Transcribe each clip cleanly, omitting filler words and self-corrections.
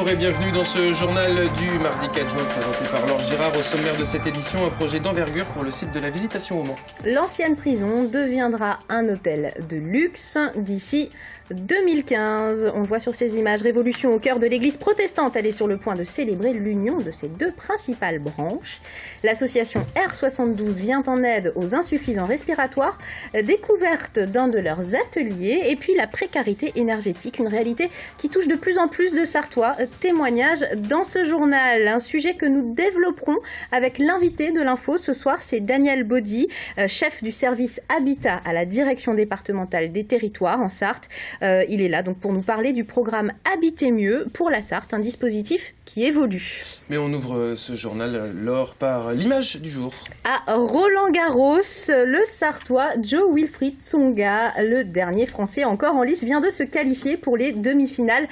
Bonjour et bienvenue dans ce journal du mardi 4 juin présenté par Laure Girard. Au sommaire de cette édition, un projet d'envergure pour le site de la Visitation au Mans. L'ancienne prison deviendra un hôtel de luxe d'ici 2015. On le voit sur ces images. Révolution au cœur de l'église protestante. Elle est sur le point de célébrer l'union de ses deux principales branches. L'association R72 vient en aide aux insuffisants respiratoires, découverte d'un de leurs ateliers, et puis la précarité énergétique, une réalité qui touche de plus en plus de Sarthois. Témoignage dans ce journal, un sujet que nous développerons avec l'invité de l'info ce soir, c'est Daniel Baudy, chef du service Habitat à la direction départementale des territoires en Sarthe. Il est là donc pour nous parler du programme Habiter mieux pour la Sarthe, un dispositif qui évolue. Mais on ouvre ce journal, Laure, par l'image du jour. À Roland-Garros, le Sarthois Jo-Wilfried Tsonga, le dernier Français encore en lice, vient de se qualifier pour les demi-finales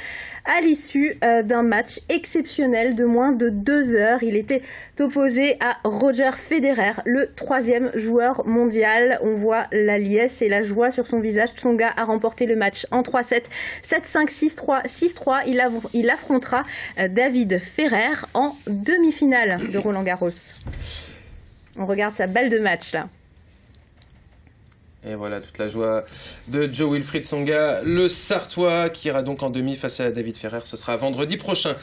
à l'issue d'un match exceptionnel de moins de 2 heures. Il était opposé à Roger Federer, le 3e joueur mondial. On voit la liesse et la joie sur son visage. Tsonga a remporté le match en 3-7, 7-5, 6-3, 6-3. Il affrontera David Ferrer en demi-finale de Roland-Garros. On regarde sa balle de match là. Et voilà toute la joie de Jo-Wilfried Tsonga, le Sarthois, qui ira donc en demi face à David Ferrer. Ce sera vendredi prochain.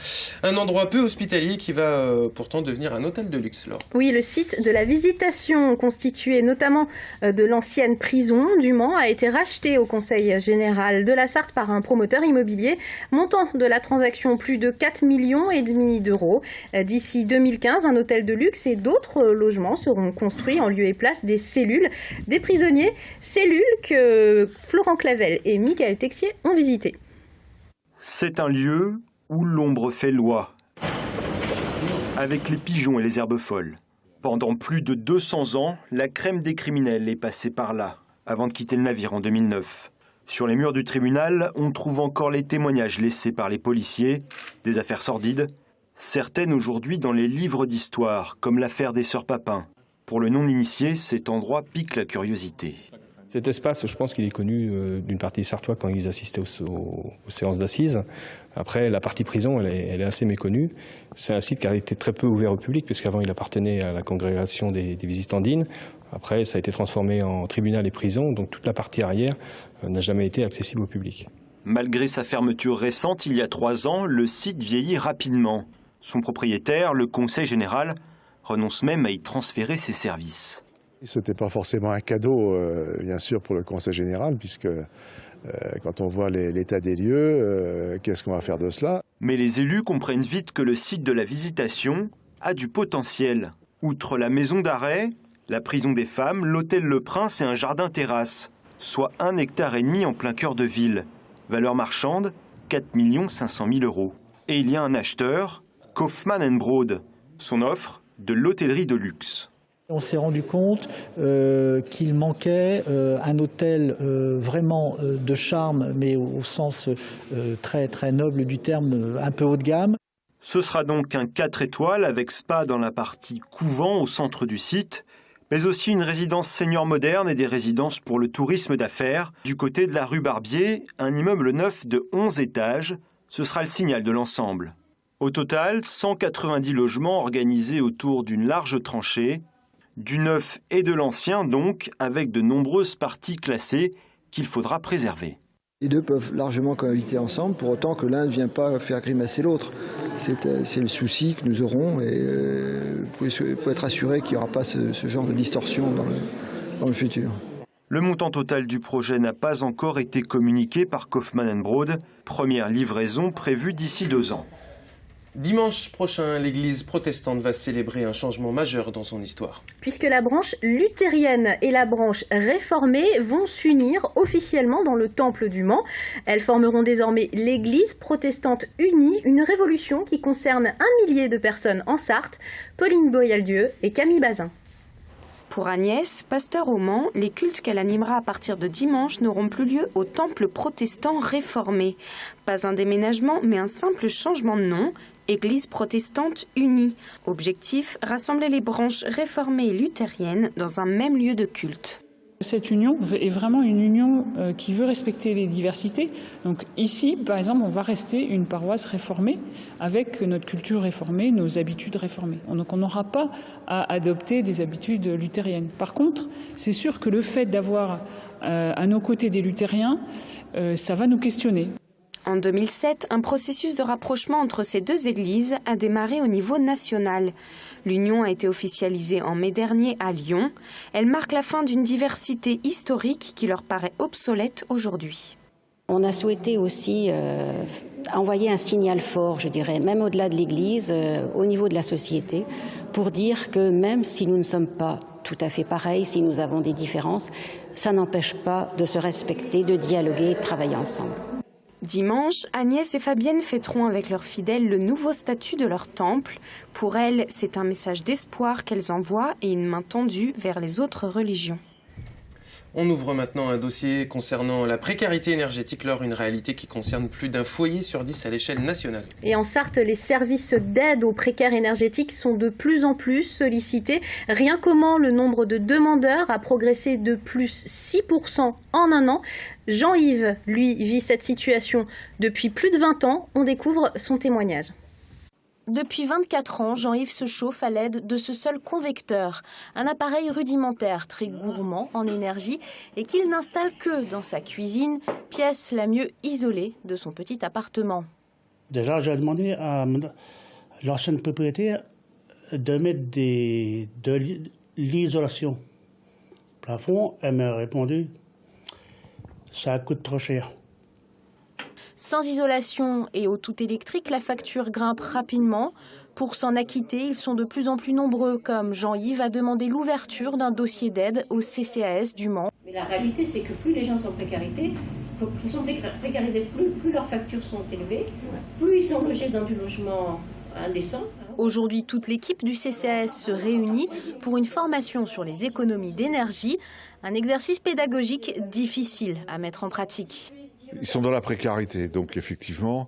Un endroit peu hospitalier qui va pourtant devenir un hôtel de luxe, Laure. Oui, le site de la Visitation, constitué notamment de l'ancienne prison du Mans, a été racheté au Conseil général de la Sarthe par un promoteur immobilier. Montant de la transaction, plus de 4,5 millions d'euros. D'ici 2015, un hôtel de luxe et d'autres logements seront construits en lieu et place des cellules des prisonniers. Cellules que Florent Clavel et Michael Texier ont visitées. C'est un lieu où l'ombre fait loi, avec les pigeons et les herbes folles. Pendant plus de 200 ans, la crème des criminels est passée par là, avant de quitter le navire en 2009. Sur les murs du tribunal, on trouve encore les témoignages laissés par les policiers, des affaires sordides, certaines aujourd'hui dans les livres d'histoire, comme l'affaire des Sœurs Papin. Pour le non-initié, cet endroit pique la curiosité. Cet espace, je pense qu'il est connu d'une partie des Sarthois quand ils assistaient aux séances d'assises. Après, la partie prison, elle est assez méconnue. C'est un site qui a été très peu ouvert au public, puisqu'avant il appartenait à la congrégation des visitandines. Après, ça a été transformé en tribunal et prison, donc toute la partie arrière n'a jamais été accessible au public. Malgré sa fermeture récente, il y a 3 ans, le site vieillit rapidement. Son propriétaire, le Conseil général, renonce même à y transférer ses services. Ce n'était pas forcément un cadeau, bien sûr, pour le Conseil général, puisque quand on voit l'état des lieux, qu'est-ce qu'on va faire de cela? Mais les élus comprennent vite que le site de la Visitation a du potentiel. Outre la maison d'arrêt, la prison des femmes, l'hôtel Le Prince et un jardin-terrasse, soit 1,5 hectare en plein cœur de ville. Valeur marchande, 4 500 000 euros. Et il y a un acheteur, Kaufmann & Broad. Son offre, de l'hôtellerie de luxe. On s'est rendu compte qu'il manquait un hôtel vraiment de charme, mais au sens très, très noble du terme, un peu haut de gamme. Ce sera donc un 4 étoiles avec spa dans la partie couvent au centre du site, mais aussi une résidence senior moderne et des résidences pour le tourisme d'affaires. Du côté de la rue Barbier, un immeuble neuf de 11 étages, ce sera le signal de l'ensemble. Au total, 190 logements organisés autour d'une large tranchée, du neuf et de l'ancien donc, avec de nombreuses parties classées qu'il faudra préserver. Les deux peuvent largement cohabiter ensemble, pour autant que l'un ne vient pas faire grimacer l'autre. C'est le souci que nous aurons et vous pouvez être assuré qu'il n'y aura pas ce genre de distorsion dans le futur. Le montant total du projet n'a pas encore été communiqué par Kaufmann & Broad. Première livraison prévue d'ici 2 ans. Dimanche prochain, l'église protestante va célébrer un changement majeur dans son histoire. Puisque la branche luthérienne et la branche réformée vont s'unir officiellement dans le temple du Mans. Elles formeront désormais l'église protestante unie, une révolution qui concerne 1 millier de personnes en Sarthe. Pauline Boyaldieu et Camille Bazin. Pour Agnès, pasteur au Mans, les cultes qu'elle animera à partir de dimanche n'auront plus lieu au temple protestant réformé. Pas un déménagement, mais un simple changement de nom. Église protestante unie. Objectif, rassembler les branches réformées et luthériennes dans un même lieu de culte. Cette union est vraiment une union qui veut respecter les diversités. Donc ici, par exemple, on va rester une paroisse réformée avec notre culture réformée, nos habitudes réformées. Donc on n'aura pas à adopter des habitudes luthériennes. Par contre, c'est sûr que le fait d'avoir à nos côtés des luthériens, ça va nous questionner. En 2007, un processus de rapprochement entre ces deux églises a démarré au niveau national. L'union a été officialisée en mai dernier à Lyon. Elle marque la fin d'une diversité historique qui leur paraît obsolète aujourd'hui. On a souhaité aussi envoyer un signal fort, je dirais, même au-delà de l'Église, au niveau de la société, pour dire que même si nous ne sommes pas tout à fait pareils, si nous avons des différences, ça n'empêche pas de se respecter, de dialoguer, de travailler ensemble. Dimanche, Agnès et Fabienne fêteront avec leurs fidèles le nouveau statut de leur temple. Pour elles, c'est un message d'espoir qu'elles envoient et une main tendue vers les autres religions. On ouvre maintenant un dossier concernant la précarité énergétique, une réalité qui concerne plus d'un foyer sur 10 à l'échelle nationale. Et en Sarthe, les services d'aide aux précaires énergétiques sont de plus en plus sollicités. Rien qu'au Mans, le nombre de demandeurs a progressé de plus 6% en un an. Jean-Yves, lui, vit cette situation depuis plus de 20 ans. On découvre son témoignage. Depuis 24 ans, Jean-Yves se chauffe à l'aide de ce seul convecteur, un appareil rudimentaire très gourmand en énergie et qu'il n'installe que dans sa cuisine, pièce la mieux isolée de son petit appartement. Déjà, j'ai demandé à l'ancienne propriétaire de mettre de l'isolation plafond. Elle m'a répondu « ça coûte trop cher ». Sans isolation et au tout électrique, la facture grimpe rapidement. Pour s'en acquitter, ils sont de plus en plus nombreux, comme Jean-Yves a demandé l'ouverture d'un dossier d'aide au CCAS du Mans. Mais la réalité, c'est que plus les gens sont précarisés, plus leurs factures sont élevées, plus ils sont logés dans du logement indécent. Aujourd'hui, toute l'équipe du CCAS se réunit pour une formation sur les économies d'énergie, un exercice pédagogique difficile à mettre en pratique. Ils sont dans la précarité, donc effectivement,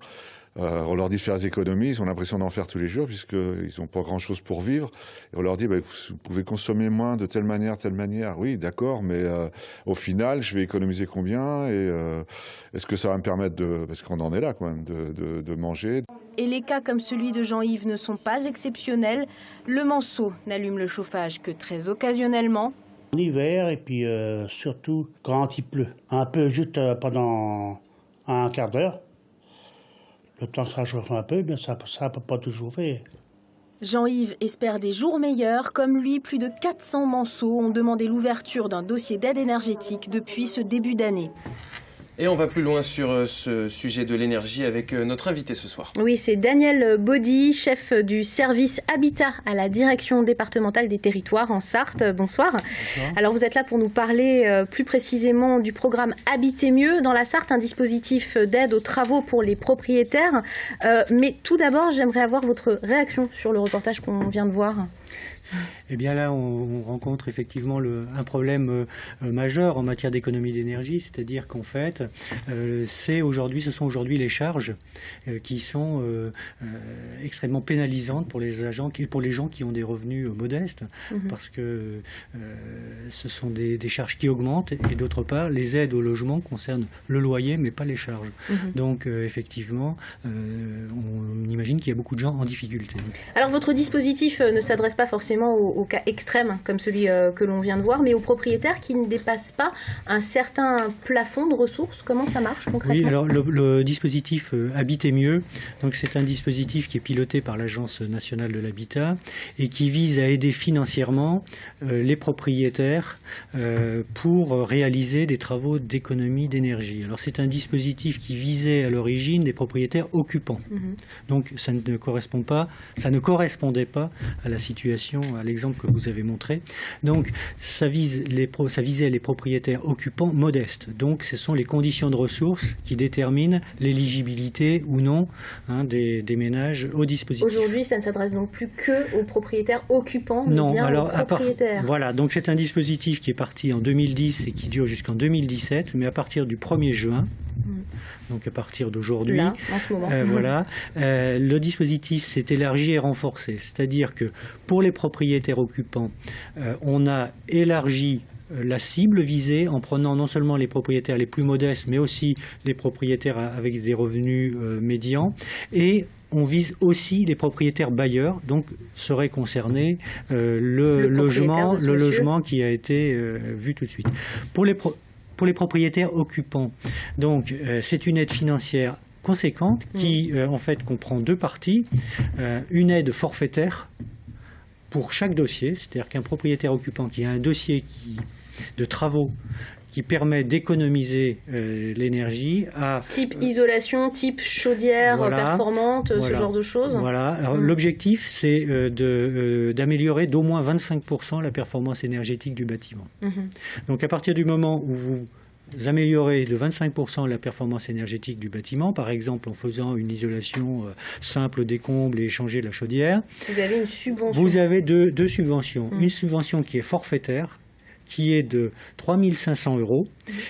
on leur dit de faire des économies, ils ont l'impression d'en faire tous les jours puisqu'ils n'ont pas grand-chose pour vivre. Et on leur dit, vous pouvez consommer moins de telle manière. Oui, d'accord, mais au final, je vais économiser combien et est-ce que ça va me permettre parce qu'on en est là quand même, de manger. Et les cas comme celui de Jean-Yves ne sont pas exceptionnels. Le Manceau n'allume le chauffage que très occasionnellement. En hiver et puis surtout quand il pleut. Un peu juste pendant un quart d'heure. Le temps se réchauffe un peu, mais ça ne peut pas toujours faire. Jean-Yves espère des jours meilleurs. Comme lui, plus de 400 Manceaux ont demandé l'ouverture d'un dossier d'aide énergétique depuis ce début d'année. Et on va plus loin sur ce sujet de l'énergie avec notre invité ce soir. Oui, c'est Daniel Baudy, chef du service Habitat à la direction départementale des territoires en Sarthe. Bonsoir. Bonsoir. Alors vous êtes là pour nous parler plus précisément du programme Habiter mieux dans la Sarthe, un dispositif d'aide aux travaux pour les propriétaires. Mais tout d'abord, j'aimerais avoir votre réaction sur le reportage qu'on vient de voir. Eh bien là, on rencontre effectivement un problème majeur en matière d'économie d'énergie, c'est-à-dire qu'en fait, ce sont aujourd'hui les charges qui sont extrêmement pénalisantes pour les gens qui ont des revenus modestes, parce que ce sont des charges qui augmentent, et d'autre part, les aides au logement concernent le loyer, mais pas les charges. Donc effectivement, on imagine qu'il y a beaucoup de gens en difficulté. Alors votre dispositif ne s'adresse pas forcément aux cas extrêmes comme celui que l'on vient de voir, mais aux propriétaires qui ne dépassent pas un certain plafond de ressources. Comment ça marche concrètement ? Oui, alors le dispositif Habiter mieux, donc c'est un dispositif qui est piloté par l'Agence nationale de l'habitat et qui vise à aider financièrement les propriétaires pour réaliser des travaux d'économie d'énergie. Alors c'est un dispositif qui visait à l'origine des propriétaires occupants. Donc ça ne correspondait pas à la situation, à l'exemple que vous avez montré. Donc ça visait les propriétaires occupants modestes. Donc ce sont les conditions de ressources qui déterminent l'éligibilité ou non des ménages au dispositif. Aujourd'hui, ça ne s'adresse donc plus que aux propriétaires occupants, mais bien aux propriétaires. Voilà, donc c'est un dispositif qui est parti en 2010 et qui dure jusqu'en 2017, mais à partir du 1er juin, Donc à partir d'aujourd'hui, Là, en ce moment. voilà, le dispositif s'est élargi et renforcé. C'est-à-dire que pour les propriétaires occupants, on a élargi la cible visée en prenant non seulement les propriétaires les plus modestes, mais aussi les propriétaires avec des revenus médians. Et on vise aussi les propriétaires bailleurs, donc serait concerné le logement qui a été vu tout de suite. Pour les propriétaires occupants, donc c'est une aide financière conséquente qui en fait comprend deux parties. Une aide forfaitaire pour chaque dossier, c'est-à-dire qu'un propriétaire occupant qui a un dossier de travaux qui permet d'économiser l'énergie à... Type isolation, type chaudière performante, ce genre de choses. Voilà. Alors, l'objectif, c'est d'améliorer d'au moins 25% la performance énergétique du bâtiment. Donc à partir du moment où vous améliorez de 25% la performance énergétique du bâtiment, par exemple en faisant une isolation simple des combles et échanger la chaudière, vous avez une subvention. Vous avez deux subventions. Une subvention qui est forfaitaire, qui est de 3 500 €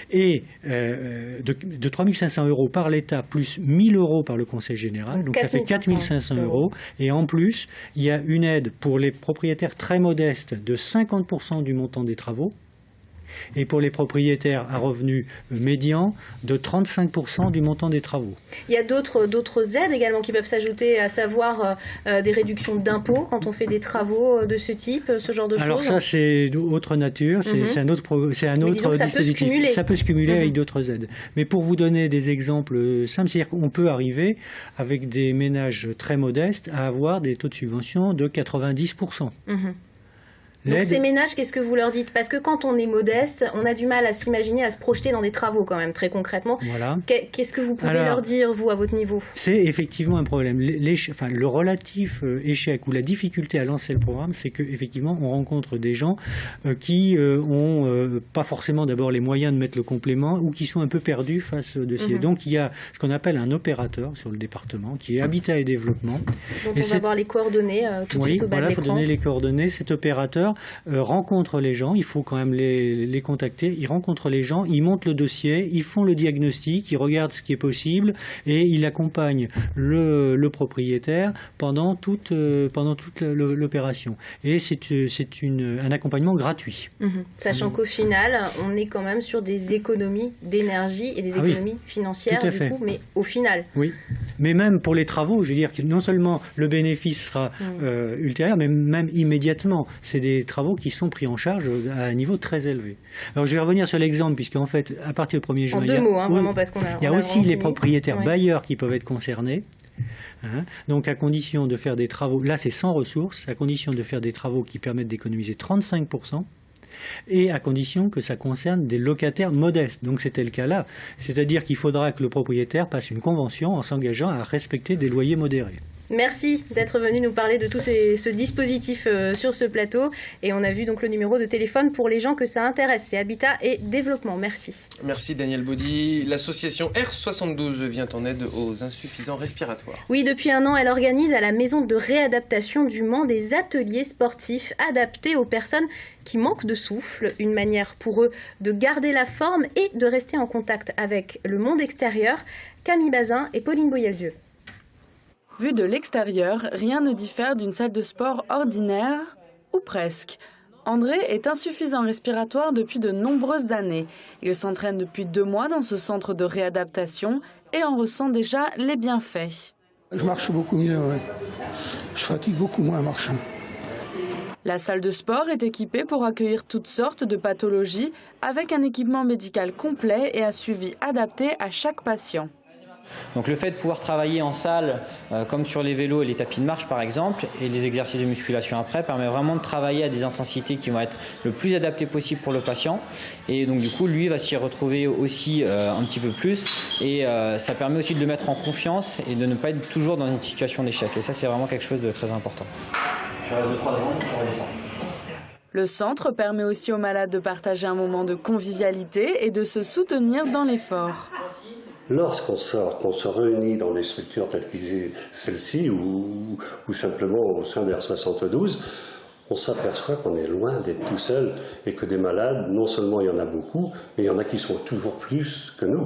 et de 3 500 € par l'État plus 1 000 € par le Conseil général. Donc ça fait 4 500 €. Et en plus, il y a une aide pour les propriétaires très modestes de 50% du montant des travaux. Et pour les propriétaires à revenus médians, de 35% du montant des travaux. Il y a d'autres aides également qui peuvent s'ajouter, à savoir des réductions d'impôts quand on fait des travaux de ce type, ce genre de choses. Alors ça, c'est d'autre nature, c'est un autre dispositif. Ça peut se cumuler avec d'autres aides. Mais pour vous donner des exemples simples, c'est-à-dire qu'on peut arriver, avec des ménages très modestes, à avoir des taux de subvention de 90%. Donc ces ménages, qu'est-ce que vous leur dites? Parce que quand on est modeste, on a du mal à s'imaginer, à se projeter dans des travaux quand même, très concrètement. Voilà. Qu'est-ce que vous pouvez leur dire, vous, à votre niveau? C'est effectivement un problème. Le relatif échec ou la difficulté à lancer le programme, c'est qu'effectivement, on rencontre des gens qui ont pas forcément d'abord les moyens de mettre le complément ou qui sont un peu perdus face au dossier. Donc il y a ce qu'on appelle un opérateur sur le département, qui est Habitat et Développement. Donc on va voir les coordonnées tout de suite au bas de l'écran. Il faut donner les coordonnées. Cet opérateur rencontre les gens, il faut quand même les contacter, ils rencontrent les gens, ils montent le dossier, ils font le diagnostic, ils regardent ce qui est possible et ils accompagnent le propriétaire pendant toute l'opération. Et c'est un accompagnement gratuit. Sachant qu'au final, on est quand même sur des économies d'énergie et des économies financières, du coup, mais au final. Oui, mais même pour les travaux, je veux dire que non seulement le bénéfice sera ultérieur, mais même immédiatement. C'est des travaux qui sont pris en charge à un niveau très élevé. Alors je vais revenir sur l'exemple, puisqu'en fait, à partir du 1er juin, il y a aussi les propriétaires bailleurs qui peuvent être concernés. Donc à condition de faire des travaux, là c'est sans ressources, à condition de faire des travaux qui permettent d'économiser 35%. Et à condition que ça concerne des locataires modestes. Donc c'était le cas là. C'est-à-dire qu'il faudra que le propriétaire passe une convention en s'engageant à respecter des loyers modérés. Merci d'être venu nous parler de tout ce dispositif sur ce plateau. Et on a vu donc le numéro de téléphone pour les gens que ça intéresse. C'est Habitat et Développement. Merci. Merci Daniel Baudy. L'association R72 vient en aide aux insuffisants respiratoires. Oui, depuis un an, elle organise à la maison de réadaptation du Mans des ateliers sportifs adaptés aux personnes qui manquent de souffle. Une manière pour eux de garder la forme et de rester en contact avec le monde extérieur. Camille Bazin et Pauline Boyeldieu. Vu de l'extérieur, rien ne diffère d'une salle de sport ordinaire, ou presque. André est insuffisant respiratoire depuis de nombreuses années. Il s'entraîne depuis 2 mois dans ce centre de réadaptation et en ressent déjà les bienfaits. Je marche beaucoup mieux, ouais. Je fatigue beaucoup moins en marchant. La salle de sport est équipée pour accueillir toutes sortes de pathologies avec un équipement médical complet et un suivi adapté à chaque patient. Donc le fait de pouvoir travailler en salle, comme sur les vélos et les tapis de marche par exemple, et les exercices de musculation après, permet vraiment de travailler à des intensités qui vont être le plus adaptées possible pour le patient. Et donc du coup, lui va s'y retrouver aussi un petit peu plus. Et ça permet aussi de le mettre en confiance et de ne pas être toujours dans une situation d'échec. Et ça, c'est vraiment quelque chose de très important. Je reste 2-3 secondes, je redescends. Le centre permet aussi aux malades de partager un moment de convivialité et de se soutenir dans l'effort. Lorsqu'on se réunit dans des structures telles que celle-ci ou simplement au sein de R72, on s'aperçoit qu'on est loin d'être tout seul et que des malades, non seulement il y en a beaucoup, mais il y en a qui sont toujours plus que nous.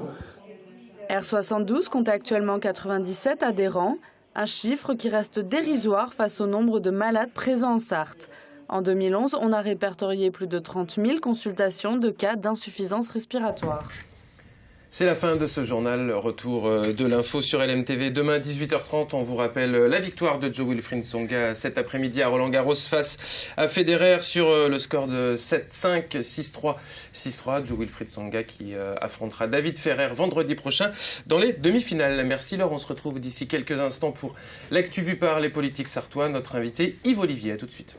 R72 compte actuellement 97 adhérents, un chiffre qui reste dérisoire face au nombre de malades présents en Sarthe. En 2011, on a répertorié plus de 30 000 consultations de cas d'insuffisance respiratoire. C'est la fin de ce journal. Retour de l'info sur LMTV. Demain, 18h30, on vous rappelle la victoire de Jo-Wilfried Tsonga cet après-midi à Roland-Garros face à Federer sur le score de 7-5, 6-3, 6-3. Jo-Wilfried Tsonga qui affrontera David Ferrer vendredi prochain dans les demi-finales. Merci Laure, on se retrouve d'ici quelques instants pour l'actu vue par les politiques sartois. Notre invité Yves Olivier, à tout de suite.